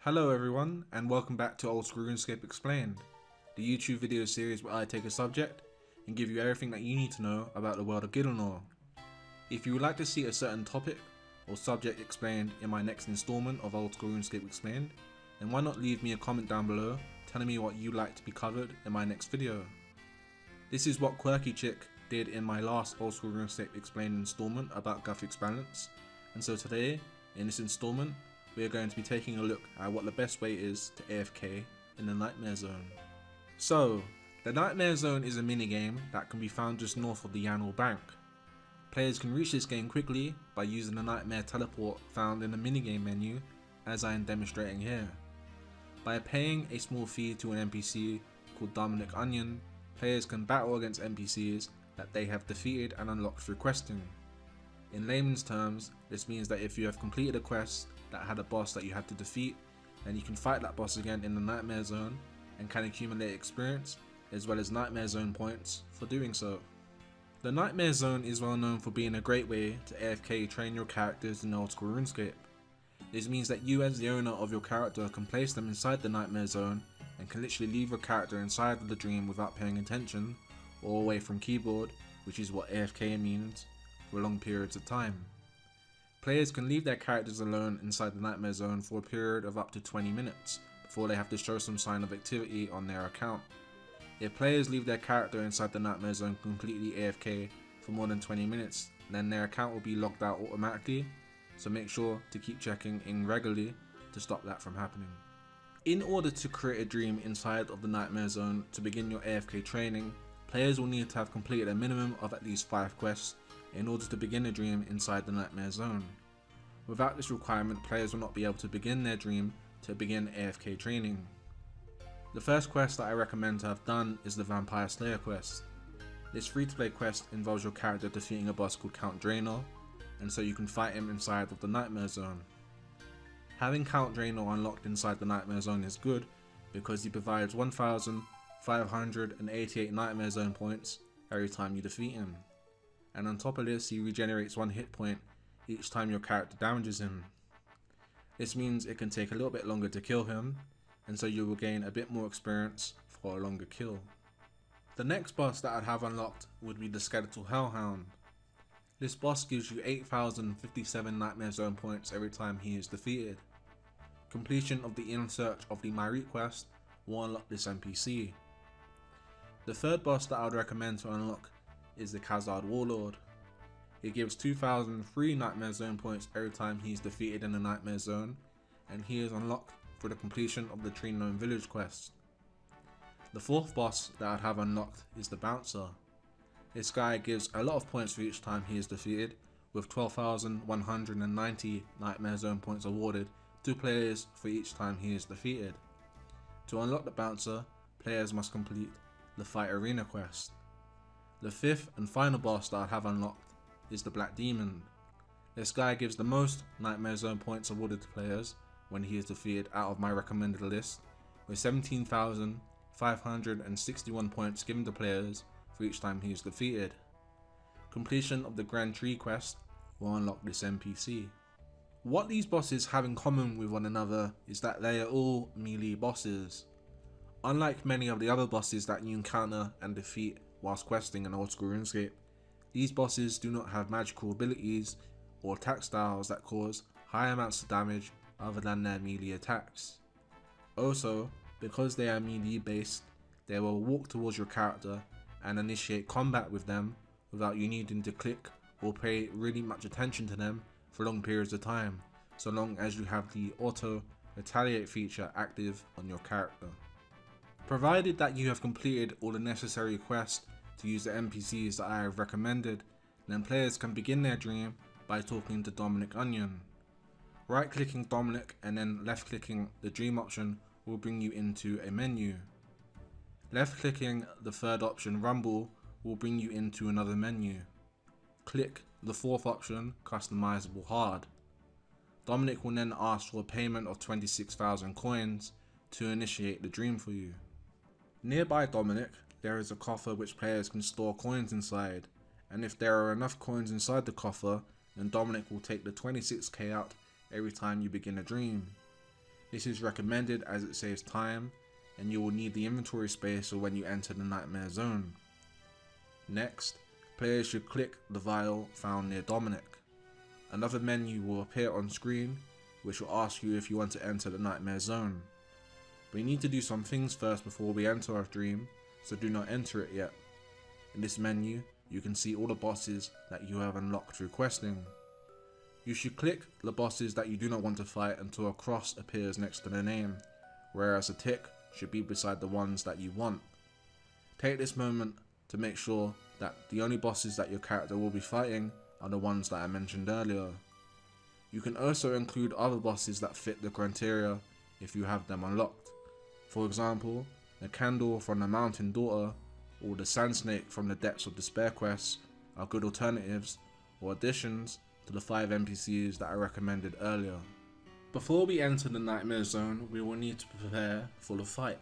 Hello everyone, and welcome back to Oldschool Runescape Explained, the YouTube video series where I take a subject and give you everything that you need to know about the world of Gildenor. If you would like to see a certain topic or subject explained in my next installment of Oldschool Runescape Explained, then why not leave me a comment down below telling me what you'd like to be covered in my next video. This is what Quirky Chick did in my last Oldschool Runescape Explained installment about graphics balance, and so today, in this installment, we are going to be taking a look at what the best way is to AFK in the Nightmare Zone. So, the Nightmare Zone is a minigame that can be found just north of the Annual Bank. Players can reach this game quickly by using the Nightmare Teleport found in the minigame menu, as I am demonstrating here. By paying a small fee to an NPC called Dominic Onion, players can battle against NPCs that they have defeated and unlocked through questing. In layman's terms, this means that if you have completed a quest that had a boss that you had to defeat, then you can fight that boss again in the Nightmare Zone and can accumulate experience as well as Nightmare Zone points for doing so. The Nightmare Zone is well known for being a great way to AFK train your characters in Oldschool Runescape. This means that you as the owner of your character can place them inside the Nightmare Zone and can literally leave your character inside of the dream without paying attention or away from keyboard, which is what AFK means, for long periods of time. Players can leave their characters alone inside the Nightmare Zone for a period of up to 20 minutes before they have to show some sign of activity on their account. If players leave their character inside the Nightmare Zone completely AFK for more than 20 minutes, then their account will be logged out automatically, so make sure to keep checking in regularly to stop that from happening. In order to create a dream inside of the Nightmare Zone to begin your AFK training, players will need to have completed a minimum of at least 5 quests in order to begin a dream inside the Nightmare Zone. Without this requirement, players will not be able to begin their dream to begin AFK training. The first quest that I recommend to have done is the Vampire Slayer quest. This free-to-play quest involves your character defeating a boss called Count Draenor, and so you can fight him inside of the Nightmare Zone. Having Count Draenor unlocked inside the Nightmare Zone is good because he provides 1,588 Nightmare Zone points every time you defeat him. And on top of this, he regenerates 1 hit point each time your character damages him. This means it can take a little bit longer to kill him, and so you will gain a bit more experience for a longer kill. The next boss that I'd have unlocked would be the Skeletal Hellhound. This boss gives you 8,057 Nightmare Zone points every time he is defeated. Completion of the In Search of the Myriad quest will unlock this NPC. The third boss that I would recommend to unlock is the Khazad Warlord. It gives 2,003 Nightmare Zone points every time he is defeated in the Nightmare Zone, and he is unlocked for the completion of the Tree Gnome Village quest. The fourth boss that I'd have unlocked is the Bouncer. This guy gives a lot of points for each time he is defeated, with 12,190 Nightmare Zone points awarded to players for each time he is defeated. To unlock the Bouncer, players must complete the Fight Arena quest. The fifth and final boss that I have unlocked is the Black Demon. This guy gives the most Nightmare Zone points awarded to players when he is defeated out of my recommended list, with 17,561 points given to players for each time he is defeated. Completion of the Grand Tree quest will unlock this NPC. What these bosses have in common with one another is that they are all melee bosses. Unlike many of the other bosses that you encounter and defeat whilst questing in Oldschool Runescape, these bosses do not have magical abilities or attack styles that cause high amounts of damage other than their melee attacks. Also, because they are melee based, they will walk towards your character and initiate combat with them without you needing to click or pay really much attention to them for long periods of time, so long as you have the auto retaliate feature active on your character. Provided that you have completed all the necessary quests to use the NPCs that I have recommended, then players can begin their dream by talking to Dominic Onion. Right clicking Dominic and then left clicking the dream option will bring you into a menu. Left clicking the third option, Rumble, will bring you into another menu. Click the fourth option, Customizable Hard. Dominic will then ask for a payment of 26,000 coins to initiate the dream for you. Nearby Dominic, there is a coffer which players can store coins inside, and if there are enough coins inside the coffer, then Dominic will take the 26k out every time you begin a dream. This is recommended as it saves time, and you will need the inventory space for when you enter the Nightmare Zone. Next, players should click the vial found near Dominic. Another menu will appear on screen, which will ask you if you want to enter the Nightmare Zone. We need to do some things first before we enter our dream, so do not enter it yet. In this menu, you can see all the bosses that you have unlocked through questing. You should click the bosses that you do not want to fight until a cross appears next to their name, whereas a tick should be beside the ones that you want. Take this moment to make sure that the only bosses that your character will be fighting are the ones that I mentioned earlier. You can also include other bosses that fit the criteria if you have them unlocked. For example, the Candle from the Mountain Daughter or the Sand Snake from the Depths of Despair quests are good alternatives or additions to the 5 NPCs that I recommended earlier. Before we enter the Nightmare Zone, we will need to prepare for the fight.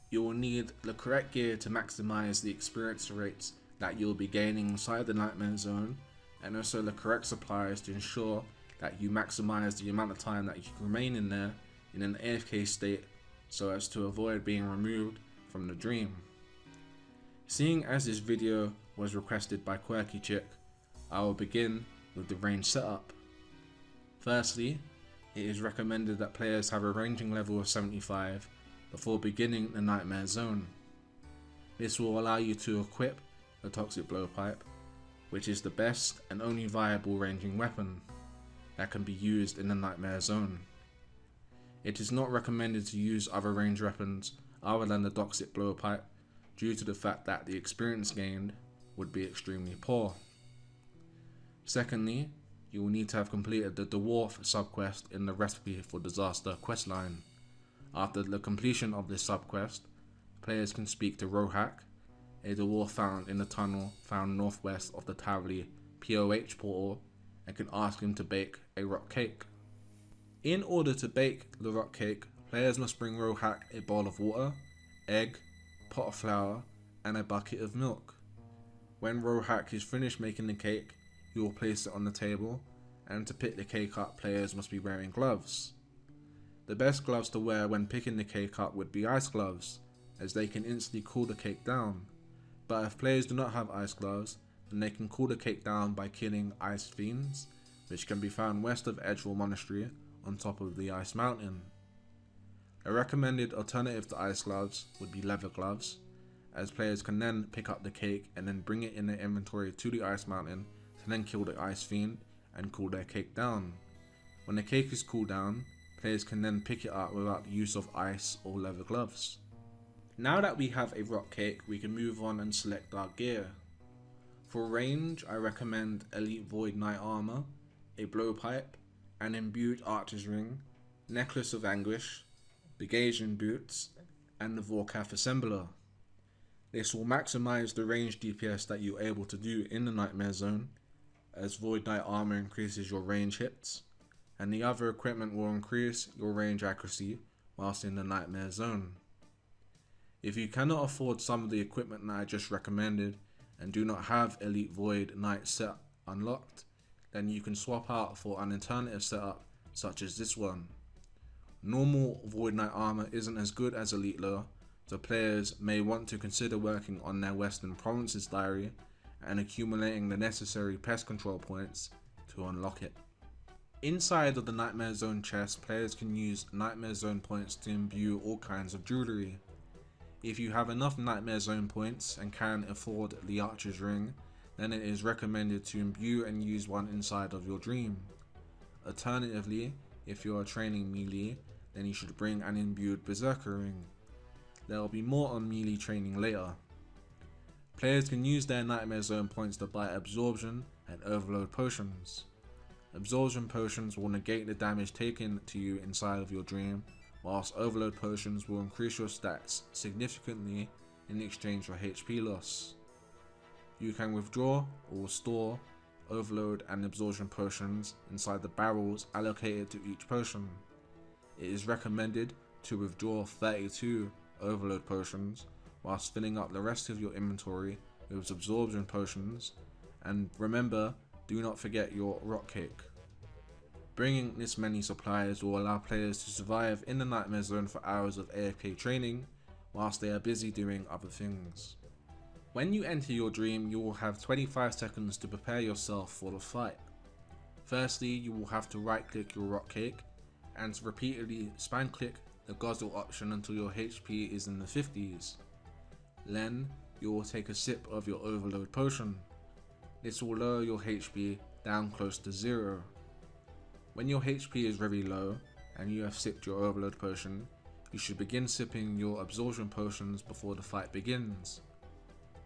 You will need the correct gear to maximize the experience rates that you'll be gaining inside the Nightmare Zone, and also the correct supplies to ensure that you maximize the amount of time that you can remain in there in an AFK state so as to avoid being removed from the dream. Seeing as this video was requested by Quirky Chick, I will begin with the range setup. Firstly, it is recommended that players have a ranging level of 75 before beginning the Nightmare Zone. This will allow you to equip the Toxic Blowpipe, which is the best and only viable ranging weapon that can be used in the Nightmare Zone. It is not recommended to use other ranged weapons other than the Toxic Blowpipe due to the fact that the experience gained would be extremely poor. Secondly, you will need to have completed the Dwarf subquest in the Recipe for Disaster questline. After the completion of this subquest, players can speak to Rohak, a dwarf found in the tunnel found northwest of the Tavli POH portal, and can ask him to bake a rock cake. In order to bake the rock cake, players must bring Rohak a bowl of water, egg, pot of flour, and a bucket of milk. When Rohak is finished making the cake, he will place it on the table, and to pick the cake up, players must be wearing gloves. The best gloves to wear when picking the cake up would be ice gloves, as they can instantly cool the cake down. But if players do not have ice gloves, then they can cool the cake down by killing ice fiends, which can be found west of Edgewall Monastery on top of the ice mountain. A recommended alternative to ice gloves would be leather gloves, as players can then pick up the cake and then bring it in their inventory to the ice mountain to then kill the ice fiend and cool their cake down. When the cake is cooled down, players can then pick it up without the use of ice or leather gloves. Now that we have a rock cake, we can move on and select our gear. For range, I recommend Elite Void Knight Armor, a Blowpipe, an Imbued Archer's Ring, Necklace of Anguish, Begasian Boots, and the Vorkath Assembler. This will maximize the range DPS that you're able to do in the Nightmare Zone, as Void Knight Armor increases your range hits, and the other equipment will increase your range accuracy whilst in the Nightmare Zone. If you cannot afford some of the equipment that I just recommended and do not have Elite Void Knight set unlocked, then you can swap out for an alternative setup such as this one. Normal Void Knight armor isn't as good as Elite lore, so players may want to consider working on their Western Provinces diary and accumulating the necessary pest control points to unlock it. Inside of the Nightmare Zone chest, players can use Nightmare Zone points to imbue all kinds of jewellery. If you have enough Nightmare Zone points and can afford the Archer's Ring, then it is recommended to imbue and use one inside of your dream. Alternatively, if you are training melee, then you should bring an imbued Berserker Ring. There will be more on melee training later. Players can use their Nightmare Zone points to buy Absorption and Overload Potions. Absorption Potions will negate the damage taken to you inside of your dream, whilst Overload Potions will increase your stats significantly in exchange for HP loss. You can withdraw or store Overload and Absorption Potions inside the barrels allocated to each potion. It is recommended to withdraw 32 Overload Potions whilst filling up the rest of your inventory with Absorption Potions, and remember, do not forget your rock cake. Bringing this many supplies will allow players to survive in the Nightmare Zone for hours of AFK training whilst they are busy doing other things. When you enter your dream, you will have 25 seconds to prepare yourself for the fight. Firstly, you will have to right click your rock cake and to repeatedly spam click the guzzle option until your HP is in the 50s. Then, you will take a sip of your overload potion. This will lower your HP down close to 0. When your HP is very low and you have sipped your overload potion, you should begin sipping your absorption potions before the fight begins.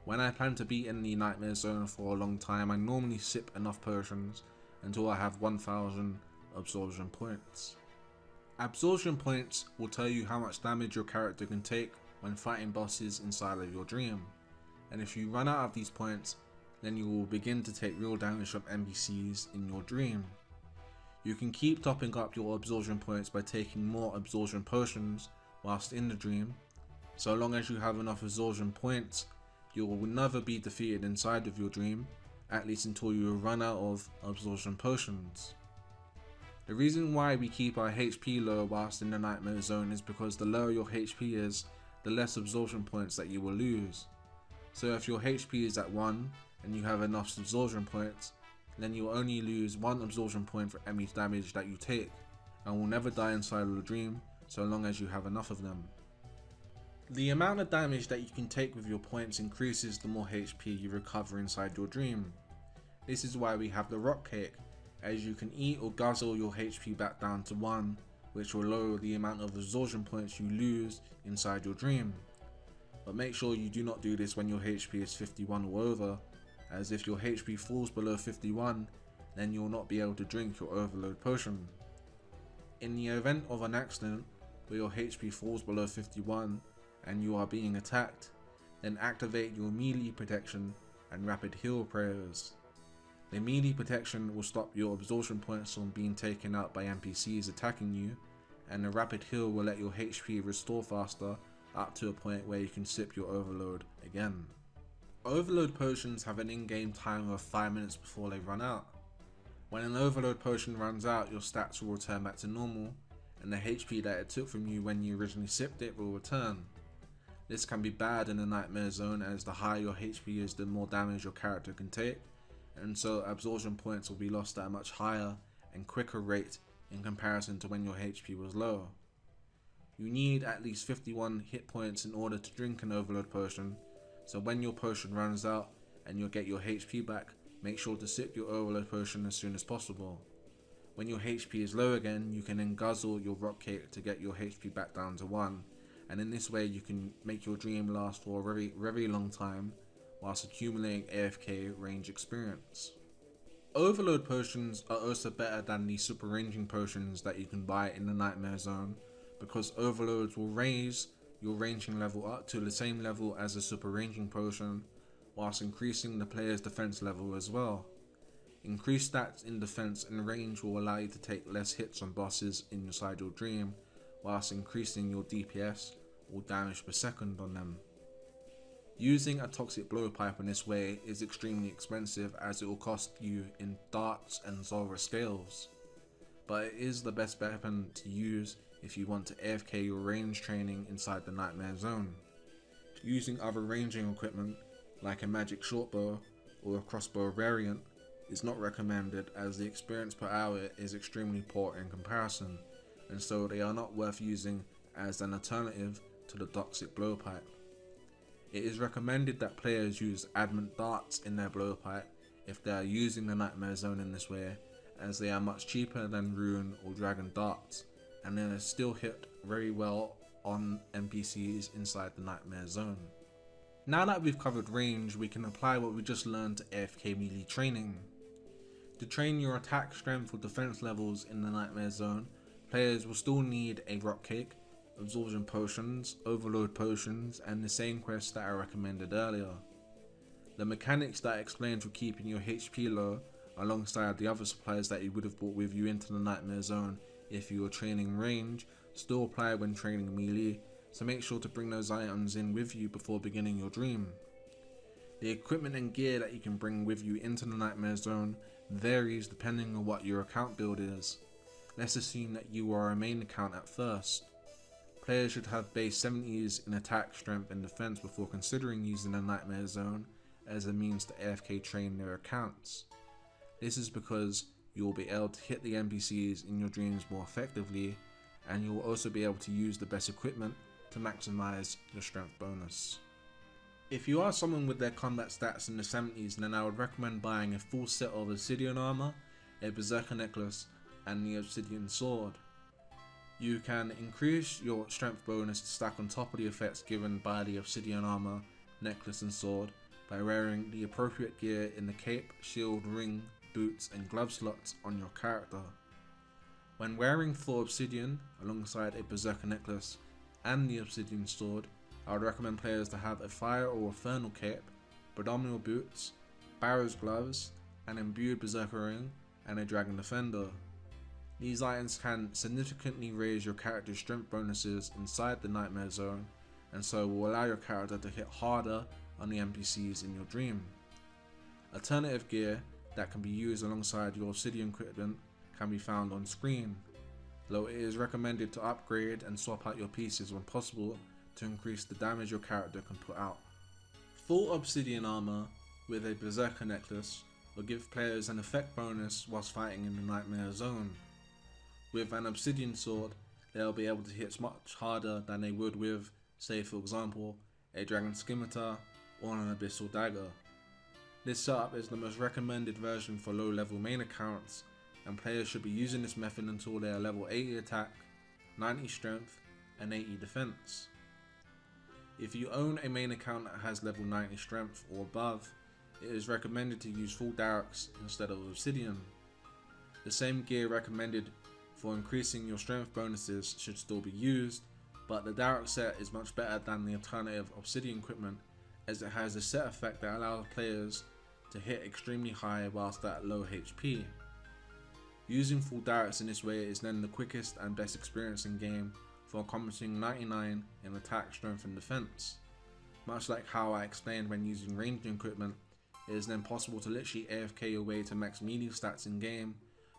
When I plan to be in the Nightmare Zone for a long time, I normally sip enough potions until I have 1000 absorption points. Absorption points will tell you how much damage your character can take when fighting bosses inside of your dream, and if you run out of these points, then you will begin to take real damage from NPCs in your dream. You can keep topping up your absorption points by taking more absorption potions whilst in the dream. So long as you have enough absorption points, you will never be defeated inside of your dream, at least until you run out of absorption potions. The reason why we keep our HP low whilst in the Nightmare Zone is because the lower your HP is, the less absorption points that you will lose. So if your HP is at 1 and you have enough absorption points, then you will only lose 1 absorption point for any damage that you take, and will never die inside of the dream so long as you have enough of them. The amount of damage that you can take with your points increases the more HP you recover inside your dream. This is why we have the rock cake, as you can eat or guzzle your HP back down to 1, which will lower the amount of absorption points you lose inside your dream. But make sure you do not do this when your HP is 51 or over, as if your HP falls below 51, then you will not be able to drink your overload potion. In the event of an accident where your HP falls below 51 and you are being attacked, then activate your melee protection and rapid heal prayers. The melee protection will stop your absorption points from being taken out by NPCs attacking you, and the rapid heal will let your HP restore faster up to a point where you can sip your overload again. Overload potions have an in-game timer of 5 minutes before they run out. When an overload potion runs out, your stats will return back to normal, and the HP that it took from you when you originally sipped it will return. This can be bad in the Nightmare Zone, as the higher your HP is, the more damage your character can take, and so absorption points will be lost at a much higher and quicker rate in comparison to when your HP was low. You need at least 51 hit points in order to drink an overload potion, so when your potion runs out and you'll get your HP back, make sure to sip your overload potion as soon as possible. When your HP is low again, you can then guzzle your rock cake to get your HP back down to 1, and in this way you can make your dream last for a very long time whilst accumulating AFK range experience. Overload potions are also better than the super ranging potions that you can buy in the Nightmare Zone, because overloads will raise your ranging level up to the same level as a super ranging potion, whilst increasing the player's defense level as well. Increased stats in defense and range will allow you to take less hits on bosses inside your dream, whilst increasing your DPS or damage per second on them. Using a toxic blowpipe in this way is extremely expensive, as it will cost you in darts and Zora scales, but it is the best weapon to use if you want to AFK your range training inside the Nightmare Zone. Using other ranging equipment like a magic shortbow or a crossbow variant is not recommended, as the experience per hour is extremely poor in comparison, and so they are not worth using as an alternative to the toxic blowpipe. It is recommended that players use adamant darts in their blowpipe if they are using the Nightmare Zone in this way, as they are much cheaper than rune or dragon darts, and they still hit very well on NPCs inside the Nightmare Zone. Now that we've covered range, we can apply what we just learned to AFK melee training. To train your attack, strength or defense levels in the Nightmare Zone, players will still need a rock cake, absorption potions, overload potions, and the same quests that I recommended earlier. The mechanics that I explained for keeping your HP low, alongside the other supplies that you would have brought with you into the Nightmare Zone if you were training range, still apply when training melee, so make sure to bring those items in with you before beginning your dream. The equipment and gear that you can bring with you into the Nightmare Zone varies depending on what your account build is. Let's assume that you are a main account at first. Players should have base 70s in attack, strength and defense before considering using a Nightmare Zone as a means to AFK train their accounts. This is because you will be able to hit the NPCs in your dreams more effectively, and you will also be able to use the best equipment to maximize your strength bonus. If you are someone with their combat stats in the 70s, then I would recommend buying a full set of Obsidian armor, a Berserker necklace and the Obsidian sword. You can increase your strength bonus to stack on top of the effects given by the Obsidian armor, necklace and sword by wearing the appropriate gear in the cape, shield, ring, boots and glove slots on your character. When wearing full Obsidian alongside a Berserker necklace and the Obsidian sword, I would recommend players to have a fire or infernal cape, predominant boots, Barrow's gloves, an imbued Berserker ring and a Dragon Defender. These items can significantly raise your character's strength bonuses inside the Nightmare Zone, and so will allow your character to hit harder on the NPCs in your dream. Alternative gear that can be used alongside your Obsidian equipment can be found on screen, though it is recommended to upgrade and swap out your pieces when possible to increase the damage your character can put out. Full Obsidian armor with a Berserker necklace will give players an effect bonus whilst fighting in the Nightmare Zone. With an Obsidian sword, they'll be able to hit much harder than they would with, say for example, a Dragon Scimitar or an Abyssal Dagger. This setup is the most recommended version for low level main accounts, and players should be using this method until they are level 80 attack, 90 strength and 80 defense. If you own a main account that has level 90 strength or above, it is recommended to use full Jagex instead of Obsidian. The same gear recommended for increasing your strength bonuses should still be used, but the Jagex set is much better than the alternative Obsidian equipment, as it has a set effect that allows players to hit extremely high whilst at low HP. Using full Jagex in this way is then the quickest and best experience in game for accomplishing 99 in attack, strength and defense. Much like how I explained when using ranging equipment, it is then possible to literally AFK your way to max melee stats in game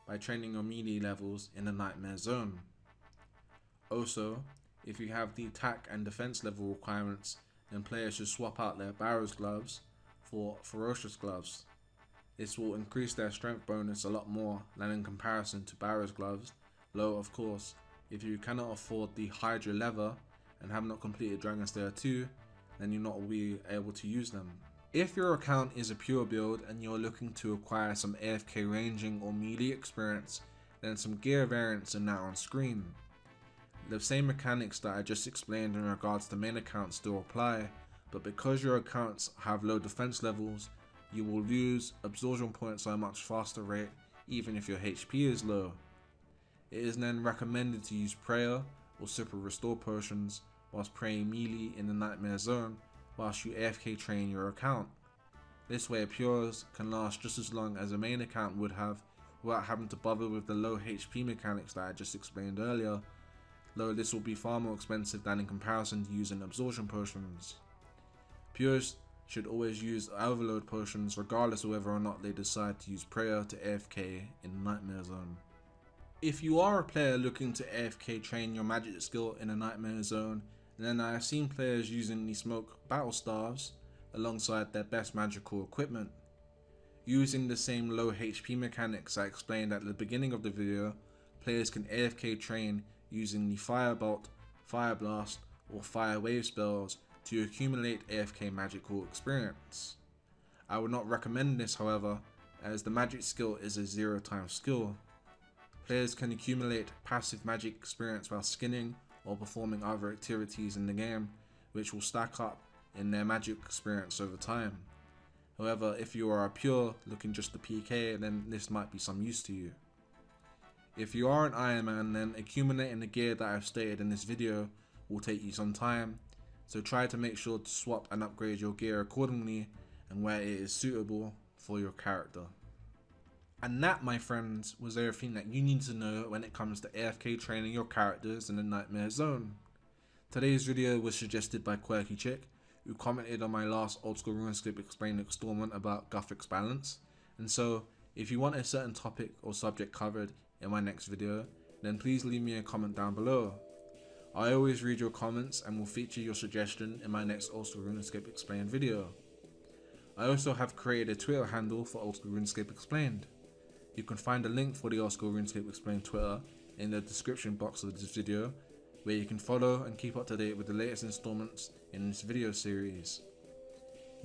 by training your melee levels in the Nightmare Zone. Also, if you have the attack and defense level requirements, then players should swap out their Barrow's gloves for Ferocious gloves. This will increase their strength bonus a lot more than in comparison to Barrow's gloves, though of course, if you cannot afford the Hydra leather and have not completed Dragon Slayer 2, then you'll not be able to use them. If your account is a pure build and you're looking to acquire some AFK ranging or melee experience, then some gear variants are now on screen. The same mechanics that I just explained in regards to main accounts still apply, but because your accounts have low defense levels, you will lose absorption points at a much faster rate even if your HP is low. It is then recommended to use prayer or super restore potions whilst praying melee in the Nightmare Zone whilst you AFK train your account. This way pures can last just as long as a main account would have without having to bother with the low HP mechanics that I just explained earlier, though this will be far more expensive than in comparison to using absorption potions. Pures should always use overload potions regardless of whether or not they decide to use prayer to AFK in the Nightmare Zone. If you are a player looking to AFK train your magic skill in a Nightmare Zone, then I have seen players using the smoke battle staves alongside their best magical equipment. Using the same low HP mechanics I explained at the beginning of the video, players can AFK train using the Firebolt, Fire Blast or Fire Wave spells to accumulate AFK magical experience. I would not recommend this however, as the magic skill is a 0-time skill. Players can accumulate passive magic experience while skinning or performing other activities in the game, which will stack up in their magic experience over time. However, if you are a pure looking just to PK, then this might be some use to you. If you are an Iron Man, then accumulating the gear that I've stated in this video will take you some time, so try to make sure to swap and upgrade your gear accordingly and where it is suitable for your character. And that, my friends, was everything that you need to know when it comes to AFK training your characters in the Nightmare Zone. Today's video was suggested by Quirky Chick, who commented on my last Oldschool Runescape Explained installment about Gothics balance, and so if you want a certain topic or subject covered in my next video, then please leave me a comment down below. I always read your comments and will feature your suggestion in my next Oldschool Runescape Explained video. I also have created a Twitter handle for Oldschool Runescape Explained. You can find a link for the Oldschool Runescape Explained Twitter in the description box of this video, where you can follow and keep up to date with the latest installments in this video series.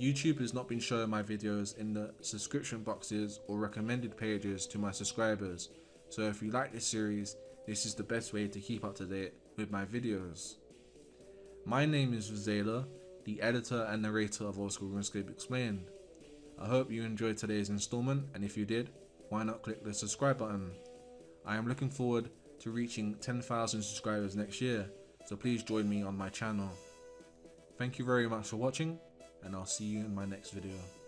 YouTube has not been showing my videos in the subscription boxes or recommended pages to my subscribers, so if you like this series, this is the best way to keep up to date with my videos. My name is Zayla, the editor and narrator of Oldschool Runescape Explained. I hope you enjoyed today's installment, and if you did, why not click the subscribe button. I am looking forward to reaching 10,000 subscribers next year, so please join me on my channel. Thank you very much for watching, and I'll see you in my next video.